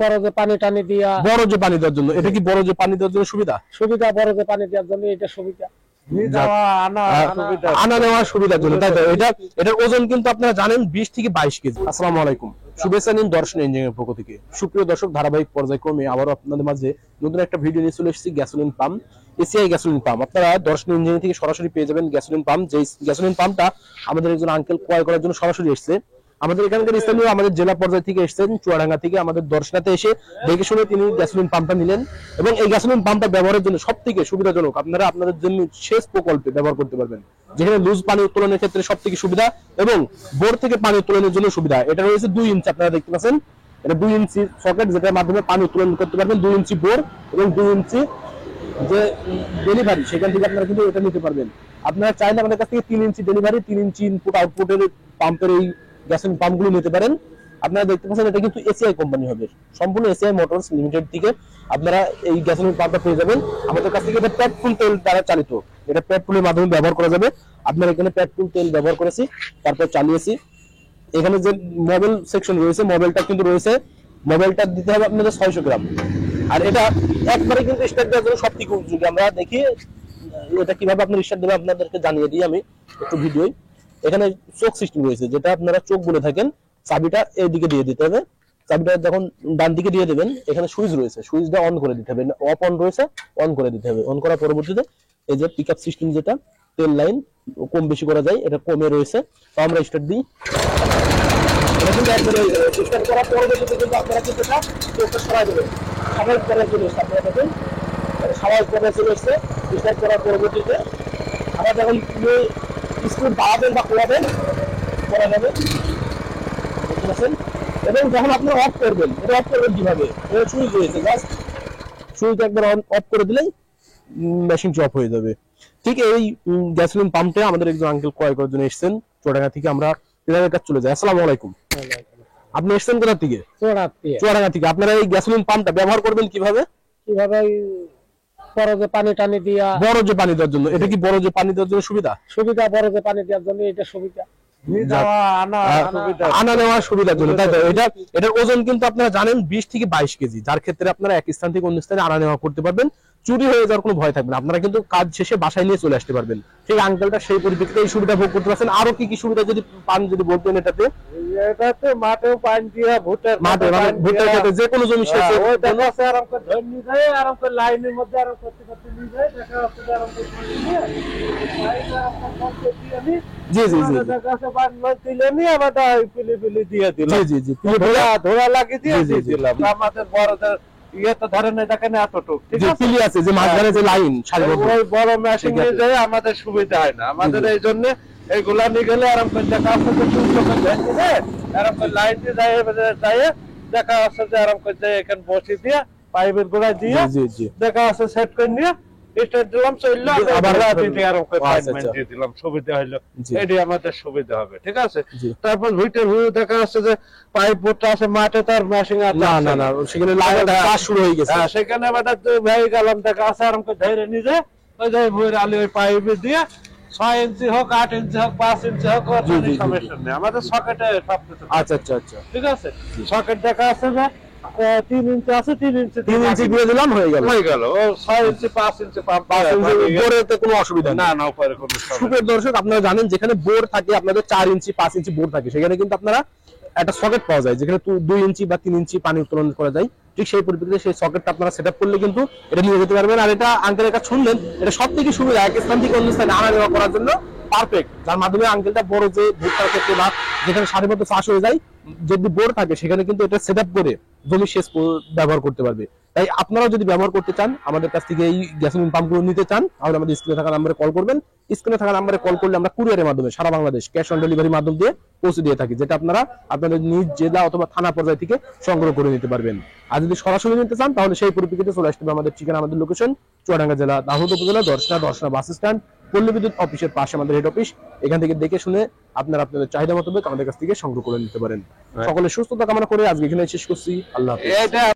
বড় যে পানি টানি দিয়া বড় যে পানি দেওয়ার জন্য, এটা কি বড় যে পানি দেওয়ার জন্য সুবিধা? সুবিধা, বড় যে পানি দেওয়ার জন্য এটা সুবিধা। আনা নেওয়া সুবিধার জন্য, তাই তো? এটার ওজন কিন্তু আপনারা জানেন 20 থেকে 22 কেজি। আসসালামু আলাইকুম, শুভেচ্ছা নিন দর্শন ইঞ্জিনিয়ারিং পক্ষ থেকে। সুপ্রিয় দর্শক, ধারাবাহিক পর্যায়ক্রমে আবারও আপনাদের মাঝে নতুন একটা ভিডিও নিয়ে চলে এসেছি। Gasoline pump, ACI gasoline pump. আপনারা দর্শন ইঞ্জিনিয়ারিং থেকে সরাসরি পেয়ে যাবেন গ্যাসোলিন পাম্প। যে গ্যাসোলিন পাম্পটা আমাদের একজন আঙ্কেল ক্রয় করার জন্য সরাসরি এসেছে। আমাদের এখানকার স্থানীয় আমাদের জেলা পর্যায় থেকে এসেছেন, চুয়াডাঙ্গা থেকে আমাদের দর্শনাতে এসে দেখে শুনে তিনি গ্যাসোলিন পাম্পটা নিলেন এবং এই গ্যাসোলিন পাম্পটা ব্যবহারের জন্য সব থেকে সুবিধাজনক। আপনারা আপনাদের জন্য সেচ প্রকল্পে ব্যবহার করতে পারবেন, যেখানে লুজ পানি উত্তোলনের ক্ষেত্রে সব থেকে সুবিধা এবং বোর থেকে পানি উত্তোলনের জন্য সুবিধা। এটা রয়েছে 2 ইঞ্চি, আপনারা দেখতে পাচ্ছেন এটা 2 ইঞ্চি সকেট, যেটার মাধ্যমে পানি উত্তোলন করতে পারবেন। 2 ইঞ্চি বোর এবং 2 ইঞ্চি যে ডেলিভারি, সেখান থেকে আপনারা কিন্তু এটা নিতে পারবেন। আপনারা চাইলে আমাদের কাছ থেকে 3 ইঞ্চি ডেলিভারি, 3 ইঞ্চি ইনপুট আউটপুটের পাম্পের এই গ্যাসোলিন পাম্পগুলো নিতে পারেন। আপনারা দেখতে পাচ্ছেন এটা কিন্তু এসিআই কোম্পানি হবে, সম্পূর্ণ এসিআই মোটরস লিমিটেড থেকে আপনারা এই গ্যাসোলিন পাম্পটা পেয়ে যাবেন আমাদের কাছ থেকে। এটা পেট্রোল তেল দ্বারা চালিত, এটা পেট্রোলের মাধ্যমে ব্যবহার করা যাবে। আপনারা এখানে পেট্রোল তেল ব্যবহার করেছি, তারপর চালিয়েছি। এখানে যে মোবাইল সেকশন রয়েছে, মোবাইলটা কিন্তু রয়েছে, মোবাইলটা দিতে হবে আপনাদের 600 গ্রাম। আর এটা একবারে কিন্তু স্টার্ট দেওয়ার জন্য সবথেকে উপযোগী। আমরা দেখি এটা কিভাবে আপনার স্টার্ট দেবে আপনাদেরকে জানিয়ে দিই আমি একটু ভিডিও। এখানে চোখ সিস্টেম রয়েছে, যেটা আপনারা চোখ বলে থাকেন। চাবিটা এই দিকে দিয়ে দিতে হবে, চাবিটা যখন ডান দিকে দিয়ে দেবেন, এখানে সুইচ রয়েছে, সুইচটা অন করে দিতে হবে। অফ অন রয়েছে, অন করে দিতে হবে। অন করার পরবর্তীতে এই যে পিকআপ সিস্টেম, যেটা তেল লাইন কম বেশি করা যায়, এটা কমে রয়েছে। তো আমরা স্টার্ট দিই, এটা কিন্তু একবারে স্টার্ট করার পরবর্তীতে কিন্তু আপনারা কিন্তু এটা চোখটা সরাই দেবেন। স্বাভাবিক পর্যায়ে চলে এসছে, আপনারা দেখেন স্বাভাবিক পর্যায়ে চলে এসছে। স্টার্ট করার পরবর্তীতে আমরা যখন স্কুল বাড়াবেন বা কমাবেন করা যাবে, বুঝতে পারছেন? এবং যখন আপনারা অফ করবেন, এটা অফ করবেন কিভাবে? এটা সুইচ রয়েছে, জাস্ট সুইচ একবার অফ করে দিলেই মেশিনটি অফ হয়ে যাবে। ঠিক এই গ্যাসোলিন পাম্পটা আমাদের একজন আঙ্কেল ক্রয় করার জন্য এসেছেন চুয়াডাঙ্গা থেকে। আমরা তিনাদের কাছে চলে যাই। আসসালামু আলাইকুম। আপনি এসেছেন কোথা থেকে? চুয়াডাঙ্গা থেকে। আপনারা এই গ্যাসোলিন পাম্পটা ব্যবহার করবেন কিভাবে? কিভাবে? বড় যে পানি টানি দিয়া বড় যে পানি দেওয়ার জন্য, এটা কি বড় যে পানি দেওয়ার জন্য সুবিধা? সুবিধা, বড় যে পানি দেওয়ার জন্য এটা সুবিধা। আনা নেওয়া সুবিধার জন্য, তাই তো? এটার ওজন কিন্তু আপনারা জানেন 20 থেকে 22 কেজি, যার ক্ষেত্রে আপনারা এক স্থান থেকে অন্য স্থানে আনা নেওয়া করতে পারবেন। চুরি হয়ে যাওয়ার কোনো ভয় থাকবে না, আপনারা কিন্তু কাজ শেষে বাসায় নিয়ে চলে আসতে পারবেন। সেই আঙ্কেলটা সেই পরিপ্রেক্ষিতে এই সুবিধা ভোগ করতে পারছেন। আরো কি কি সুবিধা যদি পান যদি বলতেন এটাতে? এটাতে মাঠেও পানি দিয়া, মাঠে মানে ভুট্টার ক্ষেত্রে যে কোনো জমি সেচে ওই দেখা আছে আরাম করে ধরে নিয়ে যায়, আরাম করে লাইনের মধ্যে আরাম করতে করতে নিয়ে যায়, দেখা আছে আরাম করে নিয়ে লাইন আরাম করতে দিয়ে নি। জি জি জি দেখা আছে পানি লই দিলে নি, আবার পিলি পিলি দিয়ে দিল। জি জি জি ধরা লাগিয়ে দিয়ে দিলাম। আমাদের বড়দের ইয়েটা ধরেন দেখেন এতটুক, ঠিক আছে? পিলি আছে যে মাঝখানে যে লাইন সারিবদ্ধ, ওই বড় মেশিন নিয়ে যায়, আমাদের সুবিধা হয় না। আমাদের এই জন্য এইগুলা নিয়ে গেলে আরাম করে দেখা আছে যে আরাম করে লাইন দিয়ে যায়, দেখা আছে যে আরাম করে যায় এখানে বসে দিয়ে পাইপের গোড়ায় দিয়ে দেখা আছে সেট করে নিয়ে স্টার্ট দিলাম, চললো, আবার আরাম করে পাইপমেন্ট দিয়ে দিলাম, সুবিধা হইলো। এটাই আমাদের সুবিধা হবে, ঠিক আছে? তারপর ভিটের হুই দেখা আছে যে পাইপ বোটটা আছে মাঠে, তার মেশিন না না না সেখানে কাজ শুরু হয়ে গেছে। হ্যাঁ, সেখানে আবার হয়ে গেলাম, দেখা আছে আরাম করে ধরে নিজে ওই যে ভুঁইয়ের আলি ওই পাইপে দিয়ে 6 ইঞ্চি হোক, 8 ইঞ্চি হোক, 5 ইঞ্চি হোক, সমস্যা নেই। আমাদের সকেটে সবকিছু। আচ্ছা আচ্ছা আচ্ছা, ঠিক আছে। সকেট দেখা আছে যে 3 ইঞ্চি আছে, 3 ইঞ্চি দিয়ে দিলাম, হয়ে গেল। ও 6 ইঞ্চি 5 ইঞ্চি বোরেতে কোনো অসুবিধা না, না উপরে কোনো সমস্যা। সুপ্রিয় দর্শক, আপনারা জানেন যেখানে বোর থাকে আপনাদের 4 ইঞ্চি 5 ইঞ্চি বোর থাকে, সেখানে কিন্তু আপনারা একটা সকেট পাওয়া যায়, যেখানে 2 ইঞ্চি বা 3 ইঞ্চি পানি উত্তোলন করা যায়। ঠিক সেই পরিপ্রেক্ষিতে সেই সকেটটা আপনারা সেটআপ করলে কিন্তু এটা নিয়ে যেতে পারবেন। আর এটা আঙ্কেলের কাছে শুনলেন, এটা সবথেকে সুবিধা এক স্থান থেকে অন্য স্থানে আনা নেওয়া করার জন্য পারফেক্ট, যার মাধ্যমে আঙ্কেলটা বড় যে ভুট্টার ক্ষেত্রে বা যেখানে সারিবদ্ধ চাষ হয়ে যায়, যদি বোর থাকে সেখানে কিন্তু এটা সেটআপ করে জমি সেচ ব্যবহার করতে পারবে। তাই আপনারাও যদি ব্যবহার করতে চান, আমাদের কাছ থেকে এই গ্যাসোলিন পাম্পগুলো নিতে চান, তাহলে আমাদের স্ক্রিনে থাকা নম্বরে কল করবেন। স্ক্রিনে থাকা নম্বরে কল করলে আমরা কুরিয়ারের মাধ্যমে সারা বাংলাদেশ ক্যাশ অন ডেলিভারির মাধ্যম দিয়ে পৌঁছে দিয়ে থাকি, যেটা আপনারা আপনাদের নিজ জেলা অথবা থানা পর্যায় থেকে সংগ্রহ করে নিতে পারবেন। আর যদি সরাসরি নিতে চান, তাহলে সেই পরিপ্রেক্ষিতে চলে আসতে হবে আমাদের ঠিকানা, আমাদের লোকেশন চুয়াডাঙ্গা জেলা দাহোদ উপজেলা দর্শনা বাস স্ট্যান্ড, পল্লী বিদ্যুৎ অফিসের পাশে আমাদের হেড অফিস। এখান থেকে দেখে শুনে আপনারা আপনাদের চাহিদা মোতাবেক আমাদের কাছ থেকে সংগ্রহ করে নিতে পারেন। সকলের সুস্থতা কামনা করে আজকে এখানে শেষ করছি। আল্লাহ হাফেজ।